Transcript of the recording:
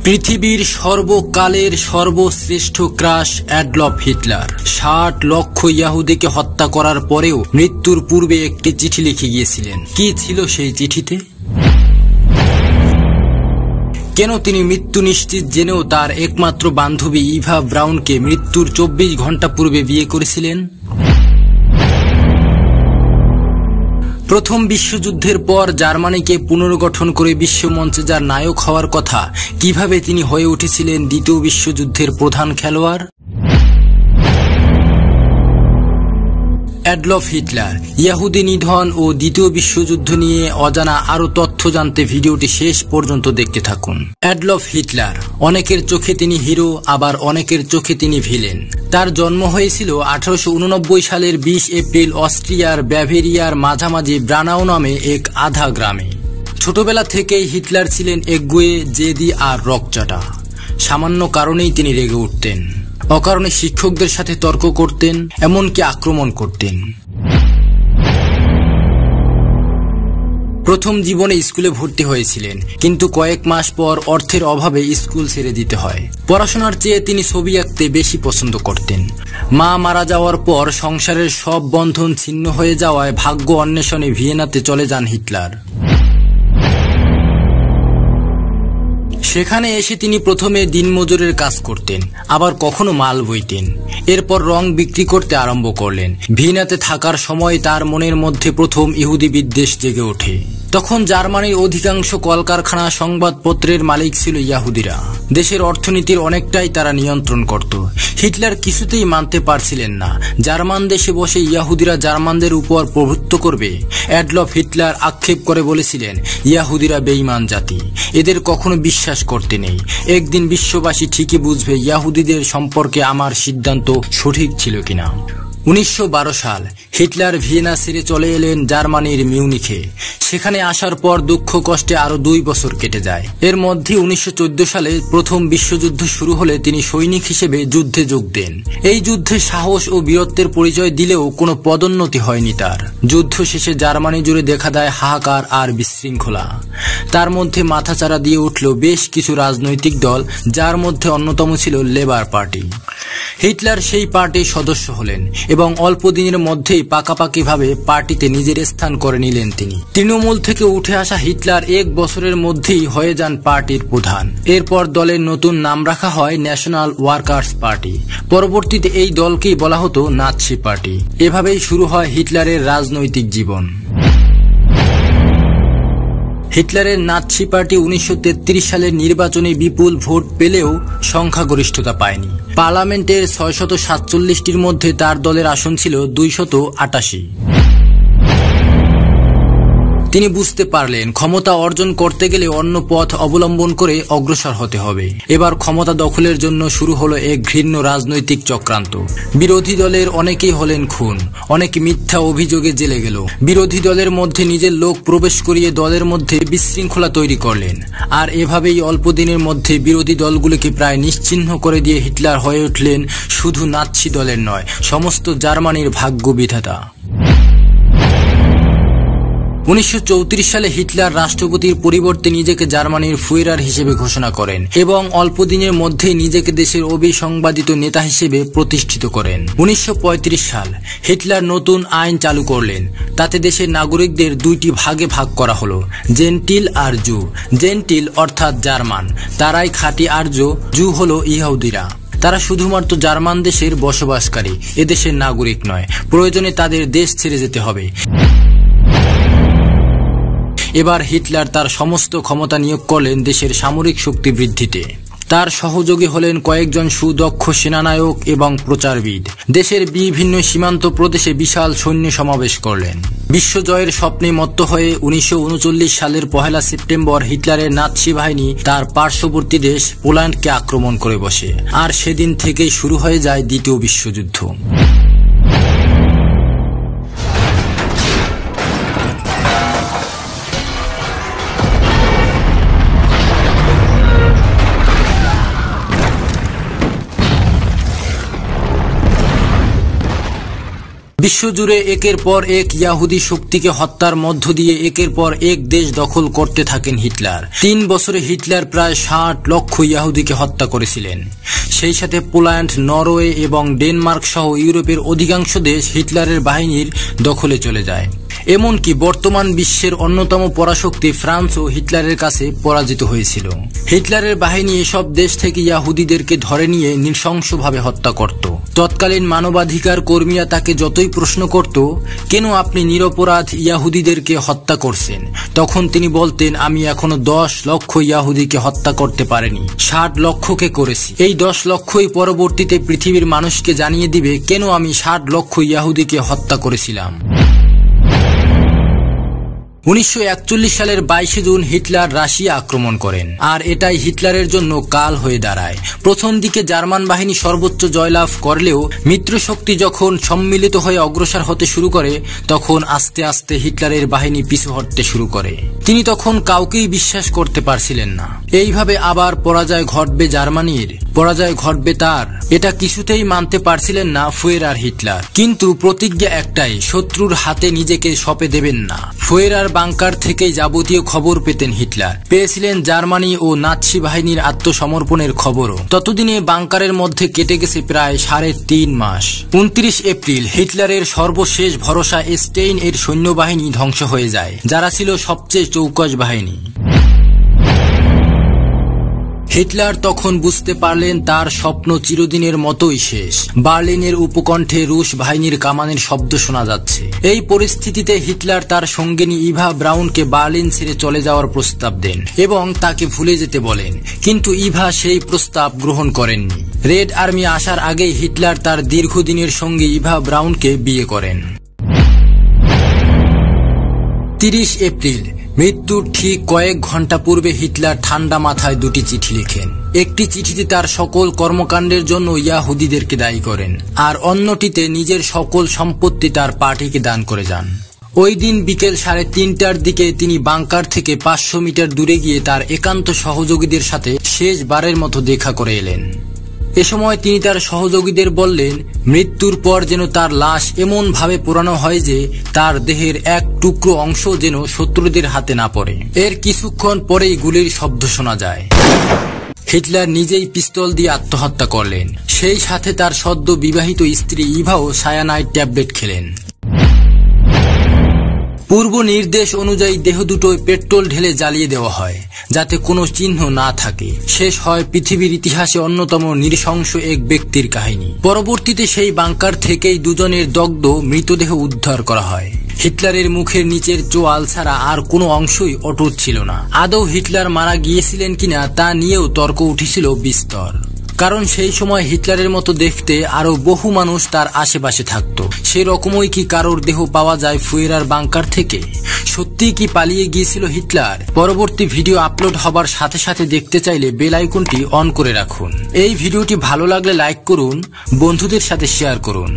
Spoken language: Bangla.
পৃথিবীর সর্বকালের সর্বশ্রেষ্ঠ ক্রাশ অ্যাডলফ হিটলার ৬০ লক্ষ ইহুদিকে হত্যা করার পরেও মৃত্যুর পূর্বে একটি চিঠি লিখে গিয়েছিলেন। কি ছিল সেই চিঠিতে? কেন তিনি মৃত্যু নিশ্চিত জেনেও তার একমাত্র বান্ধবী ইভা ব্রাউনকে মৃত্যুর ২৪ ঘন্টা পূর্বে বিয়ে করেছিলেন? প্রথম বিশ্বযুদ্ধের পর জার্মানিকে পুনর্গঠন করে বিশ্বমঞ্চে যার নায়ক হওয়ার কথা, কিভাবে তিনি হয়ে উঠেছিলেন দ্বিতীয় বিশ্বযুদ্ধের প্রধান খেলোয়াড়? অ্যাডলফ হিটলার, ইহুদি নিধন ও দ্বিতীয় বিশ্বযুদ্ধ নিয়ে অজানা আরও তথ্য জানতে ভিডিওটি শেষ পর্যন্ত দেখতে থাকুন। অ্যাডলফ হিটলার, অনেকের চোখে তিনি হিরো, আবার অনেকের চোখে তিনি ভিলেন। তার জন্ম হয়েছিল 1889 সালের 20 এপ্রিল অস্ট্রিয়ার ব্যাভেরিয়ার মাঝামাঝি ব্রানাউ নামে এক আধা গ্রামে। ছোটবেলা থেকেই হিটলার ছিলেন একগুঁয়ে, জেদি আর রকচটা। সামান্য কারণেই তিনি রেগে উঠতেন, অকারণে শিক্ষকদের সাথে তর্ক করতেন, এমনকি আক্রমণ করতেন। প্রথম জীবনে স্কুলে ভর্তি হয়েছিলেন, কিন্তু কয়েক মাস পর অর্থের অভাবে স্কুল ছেড়ে দিতে হয়। পড়াশোনার চেয়ে তিনি ছবি আঁকতে বেশি পছন্দ করতেন। মা মারা যাওয়ার পর সংসারের সব বন্ধন ছিন্ন হয়ে যাওয়ায় ভাগ্য অন্বেষণে ভিয়েনাতে চলে যান হিটলার। সেখানে এসে তিনি প্রথমে দিনমজুরের কাজ করতেন, আবার কখনো মাল বইতেন। এরপর রং বিক্রি করতে আরম্ভ করলেন। ভিয়েনাতে থাকার সময় তার মনের মধ্যে প্রথম ইহুদি বিদ্বেষ জেগে ওঠে। তখন জার্মানির অধিকাংশ কলকারখানা, সংবাদপত্রের মালিক ছিল ইহুদিরা। দেশের অর্থনীতির অনেকটাই তারা নিয়ন্ত্রণ করত। হিটলার কিছুতেই মানতে পারছিলেন না জার্মান দেশে বসে ইহুদিরা জার্মানদের উপর প্রভুত্ব করবে। অ্যাডলফ হিটলার আক্ষেপ করে বলেছিলেন, ইহুদিরা বেঈমান জাতি, এদের কখনো বিশ্বাস করতে নেই। একদিন বিশ্ববাসী ঠিকই বুঝবে ইহুদিদের সম্পর্কে আমার সিদ্ধান্ত সঠিক ছিল কিনা। 1912 সাল হিটলার ভিয়েনা ছেড়ে চলে এলেন জার্মানির মিউনিখে। সেখানে আসার পর দুঃখ কষ্টে আরো 2 বছর কেটে যায়। এর মধ্যে 1914 সালে প্রথম বিশ্বযুদ্ধ শুরু হলে তিনি সৈনিক হিসেবে যুদ্ধে যোগ দেন। এই যুদ্ধে সাহস ও বীরত্বের পরিচয় দিলেও কোনো পদোন্নতি হয়নি তার। যুদ্ধ শেষে জার্মানি জুড়ে দেখা দেয় হাহাকার আর বিশৃঙ্খলা। তার মধ্যে মাথাচাড়া দিয়ে উঠল বেশ কিছু রাজনৈতিক দল, যার মধ্যে অন্যতম ছিল লেবার পার্টি। হিটলার সেই পার্টির সদস্য হলেন এবং অল্প দিনের মধ্যেই পাকাপাকিভাবে পার্টিতে নিজের স্থান করে নিলেন তিনি। তৃণমূল থেকে উঠে আসা হিটলার 1 বছরের মধ্যেই হয়ে যান পার্টির প্রধান। এরপর দলের নতুন নাম রাখা হয় ন্যাশনাল ওয়ার্কার্স পার্টি। পরবর্তীতে এই দলকেই বলা হতো নাৎসি পার্টি। এভাবেই শুরু হয় হিটলারের রাজনৈতিক জীবন। হিটলারের নাৎসি পার্টি 1933 সালের নির্বাচনে বিপুল ভোট পেলেও সংখ্যাগরিষ্ঠতা পায়নি। পার্লামেন্টের 647টির মধ্যে তার দলের আসন ছিল 288। তিনি বুঝতে পারলেন ক্ষমতা অর্জন করতে গেলে অন্য পথ অবলম্বন করে অগ্রসর হতে হবে। এবার ক্ষমতা দখলের জন্য শুরু হলো এক ঘৃণ্য রাজনৈতিক চক্রান্ত। বিরোধী দলের অনেকেই হলেন খুন, অনেকে মিথ্যা অভিযোগে জেলে গেল। বিরোধী দলের মধ্যে নিজের লোক প্রবেশ করিয়ে দলের মধ্যে বিশৃঙ্খলা তৈরি করলেন। আর এভাবেই অল্প দিনের মধ্যে বিরোধী দলগুলোকে প্রায় নিশ্চিহ্ন করে দিয়ে হিটলার হয়ে উঠলেন শুধু নাৎসি দলের নয়, সমস্ত জার্মানির ভাগ্য বিধাতা। 1934 সালে হিটলার রাষ্ট্রপতির পরিবর্তে নিজেকে জার্মানির ফুয়েরার হিসেবে ঘোষণা করেন এবং অল্প দিনের মধ্যেই নিজেকে দেশের অবিসংবাদিত নেতা হিসেবে প্রতিষ্ঠিত করেন। 1935 সাল হিটলার নতুন আইন চালু করলেন। তাতে দেশের নাগরিকদের 2টি ভাগে ভাগ করা হলো, জেন্টিল আর জু। জেন্টিল অর্থাৎ জার্মান, তারাই খাঁটি আর্য। জু হলো ইহুদিরা। তারা শুধুমাত্র জার্মান দেশের বসবাসকারী, এদেশের নাগরিক নয়। প্রয়োজনে তাদের দেশ ছেড়ে যেতে হবে। এবার হিটলার তার সমস্ত ক্ষমতা নিয়োগ করলেন দেশের সামরিক শক্তি বৃদ্ধিতে। তার সহযোগী হলেন কয়েকজন সুদক্ষ সেনানায়ক এবং প্রচারবিদ। দেশের বিভিন্ন সীমান্ত প্রদেশে বিশাল সৈন্য সমাবেশ করলেন। বিশ্বজয়ের স্বপ্নে মত্ত হয়ে 1939 সালের 1 সেপ্টেম্বর হিটলারের নাৎসি বাহিনী তার পার্শ্ববর্তী দেশ পোল্যান্ডকে আক্রমণ করে বসে। আর সেদিন থেকেই শুরু হয়ে যায় দ্বিতীয় বিশ্বযুদ্ধ। বিশ্বজুড়ে একের পর এক ইয়াহুদি শক্তিকে হত্যার মধ্য দিয়ে একের পর এক দেশ দখল করতে থাকেন হিটলার। 3 বছরে হিটলার প্রায় 60 লক্ষ ইয়াহুদিকে হত্যা করেছিলেন। সেই সাথে পোল্যান্ড, নরওয়ে এবং ডেনমার্ক সহ ইউরোপের অধিকাংশ দেশ হিটলারের বাহিনীর দখলে চলে যায়। এমনকি বর্তমান বিশ্বের অন্যতম পরাশক্তি ফ্রান্সও হিটলারের কাছে পরাজিত হয়েছিল। হিটলারের বাহিনী এসব দেশ থেকে ইয়াহুদিদেরকে ধরে নিয়ে নৃশংসভাবে হত্যা করত। তৎকালীন মানবাধিকার কর্মীরা তাকে যতই প্রশ্ন করত, কেন আপনি নিরপরাধ ইয়াহুদিদেরকে হত্যা করছেন, তখন তিনি বলতেন, আমি এখনো 10 লক্ষ ইয়াহুদিকে হত্যা করতে পারিনি, 60 লক্ষকে করেছি। এই 10 লক্ষই পরবর্তীতে পৃথিবীর মানুষকে জানিয়ে দিবে কেন আমি 60 লক্ষ ইয়াহুদিকে হত্যা করেছিলাম। 1941 সালের 22 জুন হিটলার রাশিয়া আক্রমণ করেন, আর এটাই হিটলারের জন্য কাল হয়ে দাঁড়ায়। প্রথম দিকে জার্মান বাহিনী সর্বোচ্চ জয়লাভ করলেও মিত্রশক্তি যখন সম্মিলিত হয়ে অগ্রসর হতে শুরু করে, তখন আস্তে আস্তে হিটলারের বাহিনী পিছু হটতে শুরু করে। তিনি তখন কাউকেই বিশ্বাস করতে পারছিলেন না। এইভাবে আবার পরাজয় ঘটবে জার্মানির, পরাজয় ঘটবে তার, এটা কিছুতেই মানতে পারছিলেন না ফুয়েরার হিটলার। কিন্তু প্রতিজ্ঞা একটাই, শত্রুর হাতে নিজেকে সঁপে দেবেন না। ফুয়েরার বাংকার থেকে যাবতীয় খবর পেতেন হিটলার, পেয়েছিলেন জার্মানি ও নাৎসি বাহিনীর আত্মসমর্পণের খবরও। ততদিনে বাংকারের মধ্যে কেটে গেছে প্রায় 3.5 মাস। 29 এপ্রিল হিটলারের সর্বশেষ ভরসা স্টেইন এর সৈন্যবাহিনী ধ্বংস হয়ে যায়, যারা ছিল সবচেয়ে চৌকস বাহিনী। হিটলার তখন বুঝতে পারলেন তার স্বপ্ন চিরদিনের মতোই শেষ। বার্লিনের উপকণ্ঠে রুশ বাহিনীর কামানের শব্দ শোনা যাচ্ছে। এই পরিস্থিতিতে হিটলার তার সঙ্গিনী ইভা ব্রাউনকে বার্লিন ছেড়ে চলে যাওয়ার প্রস্তাব দেন এবং তাকে ভুলে যেতে বলেন, কিন্তু ইভা সেই প্রস্তাব গ্রহণ করেননি। রেড আর্মি আসার আগেই হিটলার তার দীর্ঘদিনের সঙ্গী ইভা ব্রাউনকে বিয়ে করেন। 30 এপ্রিল মৃত্যুর ঠিক কয়েক ঘন্টা পূর্বে হিটলার ঠান্ডা মাথায় 2টি চিঠি লেখেন। একটি চিঠিতে তার সকল কর্মকাণ্ডের জন্য ইয়াহুদিদেরকে দায়ী করেন, আর অন্যটিতে নিজের সকল সম্পত্তি তার পার্টিকে দান করে যান। ওই দিন বিকেল 3:30টার দিকে তিনি বাংকার থেকে 500 মিটার দূরে গিয়ে তার একান্ত সহযোগীদের সাথে শেষবারের মতো দেখা করে এলেন। এ সময় তিনি তার সহযোগীদের বললেন, মৃত্যুর পর যেন তার লাশ এমন ভাবে পোড়ানো হয় যে তার দেহের এক টুকরো অংশ যেন শত্রুদের হাতে না পড়ে। এর কিছুক্ষণ পরেই গুলির শব্দ শোনা যায়। হিটলার নিজেই পিস্তল দিয়ে আত্মহত্যা করলেন। সেই সাথে তার সদ্য বিবাহিত স্ত্রী ইভাও সায়ানাইড ট্যাবলেট খেলেন। পূর্ব নির্দেশ অনুযায়ী দেহ দুটোয় পেট্রোল ঢেলে জ্বালিয়ে দেওয়া হয়, যাতে কোনো চিহ্ন না থাকে। শেষ হয় পৃথিবীর ইতিহাসে অন্যতম নৃশংস এক ব্যক্তির কাহিনী। পরবর্তীতে সেই বাংকার থেকেই দুজনের দগ্ধ মৃতদেহ উদ্ধার করা হয়। হিটলারের মুখের নিচের চোয়াল ছাড়া আর কোনো অংশই অটুট ছিল না। আদৌ হিটলার মারা গিয়েছিলেন কিনা তা নিয়েও তর্ক উঠেছিল বিস্তর। কারণ সেই সময় হিটলারের মতো দেখতে আরো বহু মানুষ তার আশেপাশে থাকত। সেরকমই কি কারোর দেহ পাওয়া যায় ফুয়েরার বাংকার থেকে? সত্যি কি পালিয়ে গিয়েছিল হিটলার? পরবর্তী ভিডিও আপলোড হবার সাথে সাথে দেখতে চাইলে বেল আইকনটি অন করে রাখুন। এই ভিডিওটি ভালো লাগলে লাইক করুন, বন্ধুদের সাথে শেয়ার করুন।